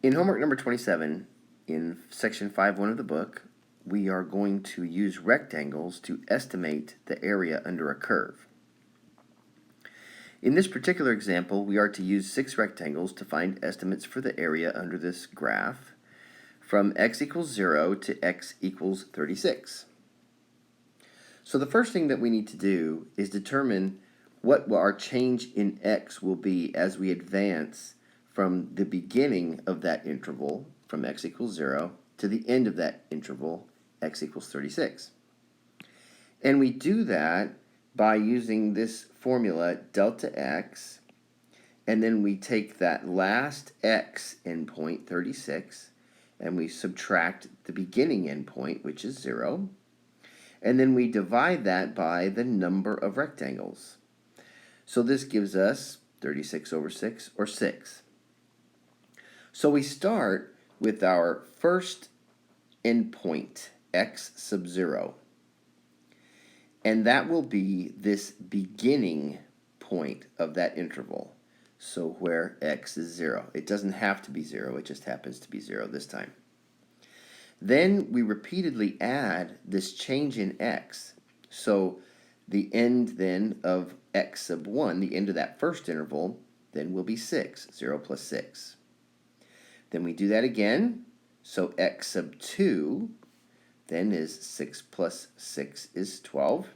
In homework number 27, in section 5.1 of the book, we are going to use rectangles to estimate the area under a curve. In this particular example, we are to use 6 rectangles to find estimates for the area under this graph from x equals 0 to x equals 36. So the first thing that we need to do is determine what our change in x will be as we advance from the beginning of that interval, from x equals 0, to the end of that interval, x equals 36. And we do that by using this formula, delta x, and then we take that last x endpoint, 36, and we subtract the beginning endpoint, which is 0, and then we divide that by the number of rectangles. So this gives us 36 over 6, or 6. So we start with our first endpoint, x sub 0. And that will be this beginning point of that interval. So where x is 0. It doesn't have to be 0, it just happens to be 0 this time. Then we repeatedly add this change in x. So the end then of x sub 1, the end of that first interval, then will be 6, 0 plus 6. Then we do that again, so x sub 2 then is 6 plus 6 is 12,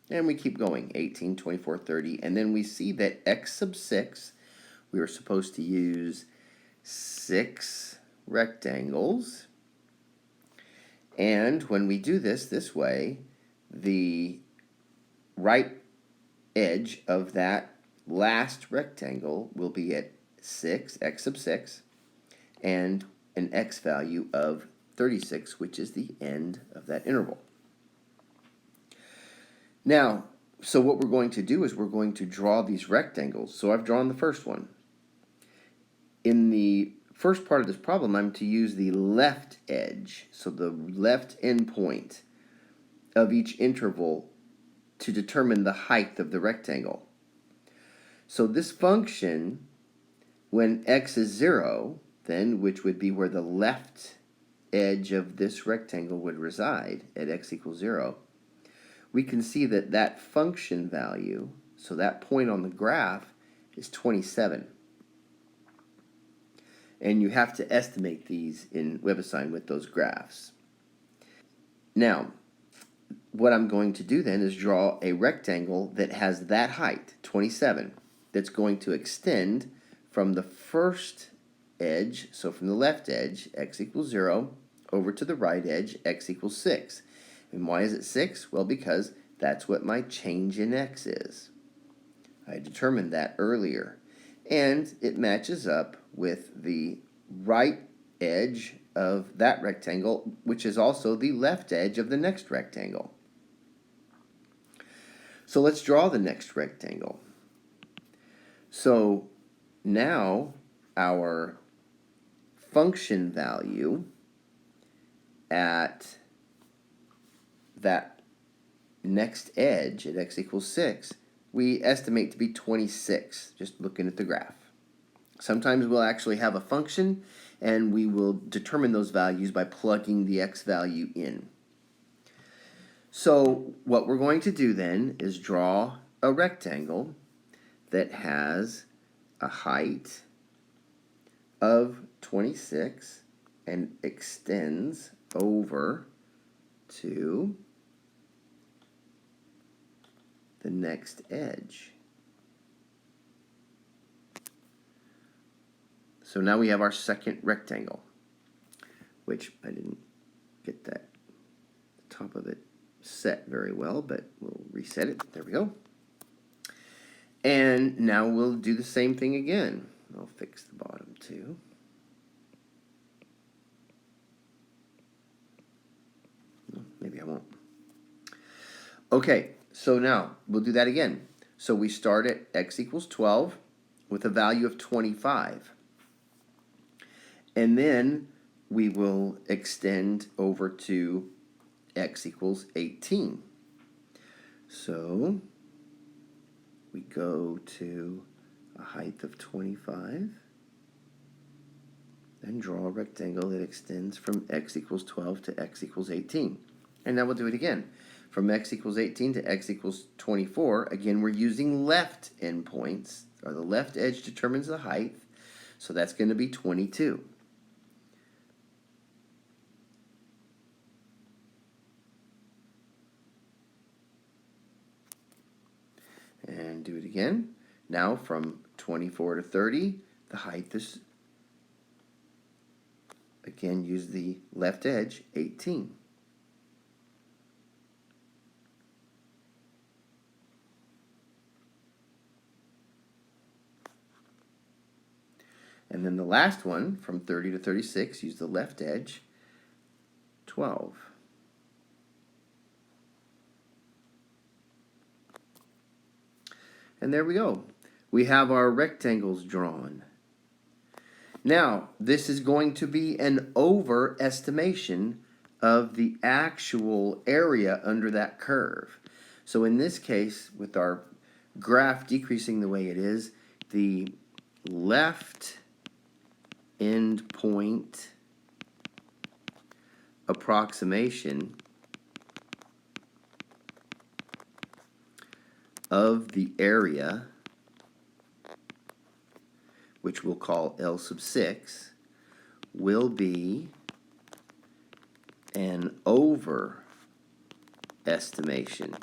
and we keep going, 18, 24, 30, and then we see that x sub 6, we were supposed to use 6 rectangles, and when we do this way, the right edge of that last rectangle will be at 6, x sub 6, and an x value of 36, which is the end of that interval. Now, so what we're going to do is we're going to draw these rectangles. So I've drawn the first one. In the first part of this problem, I'm to use the left edge, so the left endpoint of each interval to determine the height of the rectangle. So this function, when x is 0, then, which would be where the left edge of this rectangle would reside at x equals 0, we can see that that function value, so that point on the graph, is 27. And you have to estimate these in WebAssign with those graphs. Now, what I'm going to do then is draw a rectangle that has that height, 27, that's going to extend from the first edge, so from the left edge, x equals 0, over to the right edge, x equals 6. And why is it 6? Well, because that's what my change in x is. I determined that earlier. And it matches up with the right edge of that rectangle, which is also the left edge of the next rectangle. So let's draw the next rectangle. So now our function value at that next edge at x equals 6, we estimate to be 26, just looking at the graph. Sometimes we'll actually have a function, and we will determine those values by plugging the x value in. So what we're going to do then is draw a rectangle that has a height of 26 and extends over to the next edge. So now we have our second rectangle, which I didn't get that top of it set very well, but we'll reset it. There we go. And now we'll do the same thing again. I'll fix the bottom too. Maybe I won't. Okay, so now we'll do that again. So we start at x equals 12 with a value of 25. And then we will extend over to x equals 18. So we go to a height of 25 Then draw a rectangle that extends from x equals 12 to x equals 18. And now we'll do it again. From x equals 18 to x equals 24, again, we're using left endpoints, or the left edge determines the height, so that's going to be 22. And do it again. Now from 24 to 30, the height is, again, use the left edge, 18. And then the last one, from 30 to 36, use the left edge, 12. And there we go. We have our rectangles drawn. Now, this is going to be an overestimation of the actual area under that curve. So in this case, with our graph decreasing the way it is, the left endpoint approximation of the area, which we'll call L sub 6, will be an overestimation.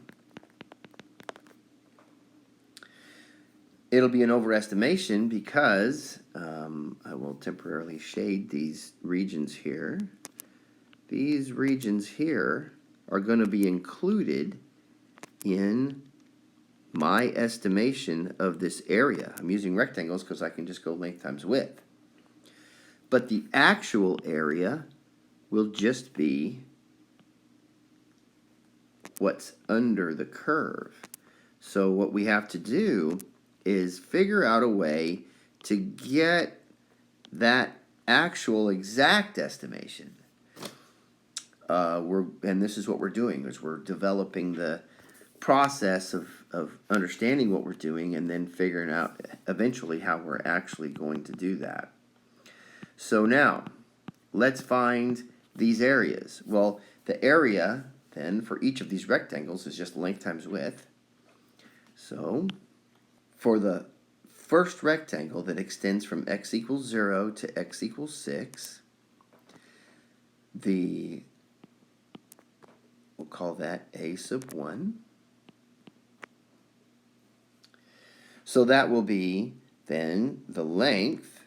It'll be an overestimation because I will temporarily shade these regions here. These regions here are going to be included in my estimation of this area. I'm using rectangles because I can just go length times width. But the actual area will just be what's under the curve. So what we have to do is figure out a way to get that actual exact estimation. And this is what we're doing, is we're developing the process of understanding what we're doing and then figuring out eventually how we're actually going to do that. So now, let's find these areas. Well, the area then for each of these rectangles is just length times width. So for the first rectangle that extends from x equals 0 to x equals 6, we'll call that a sub 1. So that will be then the length,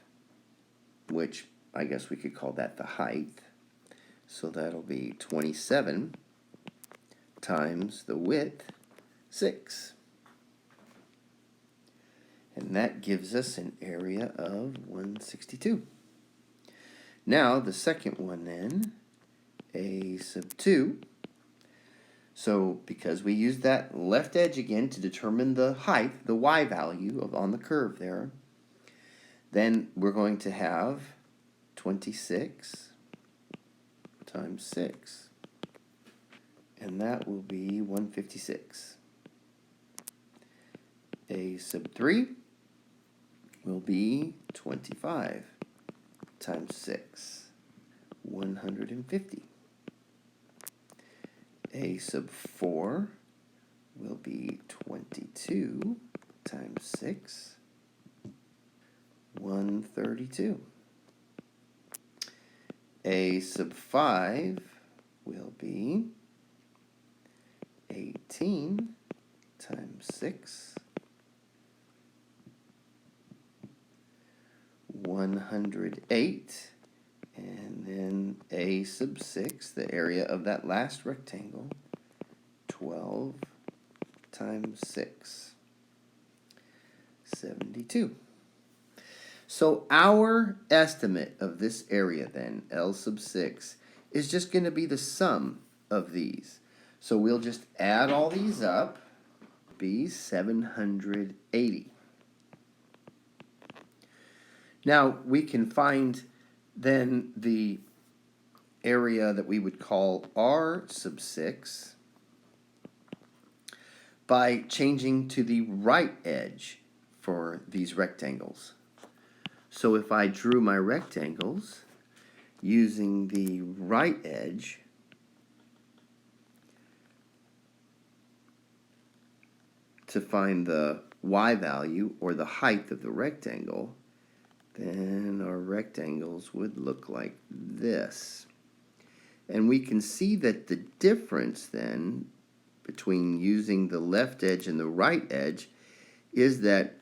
which I guess we could call that the height. So that'll be 27 times the width, 6. And that gives us an area of 162. Now the second one then, a sub 2. So because we used that left edge again to determine the height, the y value on the curve there, then we're going to have 26 times 6. And that will be 156. A sub 3 will be 25 times 6, 150. A sub 4 will be 22 times 6, 132. A sub 5 will be 18 times 6, 108. And then a sub 6, the area of that last rectangle, 12 times 6, 72. So our estimate of this area then, L sub 6, is just going to be the sum of these. So we'll just add all these up, be 780. Now we can find then the area that we would call R sub 6 by changing to the right edge for these rectangles. So if I drew my rectangles using the right edge, to find the y value or the height of the rectangle, then our rectangles would look like this. And we can see that the difference then between using the left edge and the right edge is that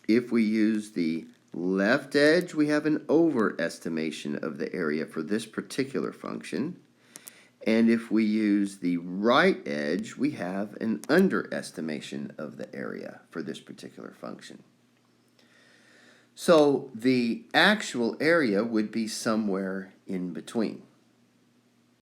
if we use the left edge, we have an overestimation of the area for this particular function. And if we use the right edge, we have an underestimation of the area for this particular function. So the actual area would be somewhere in between.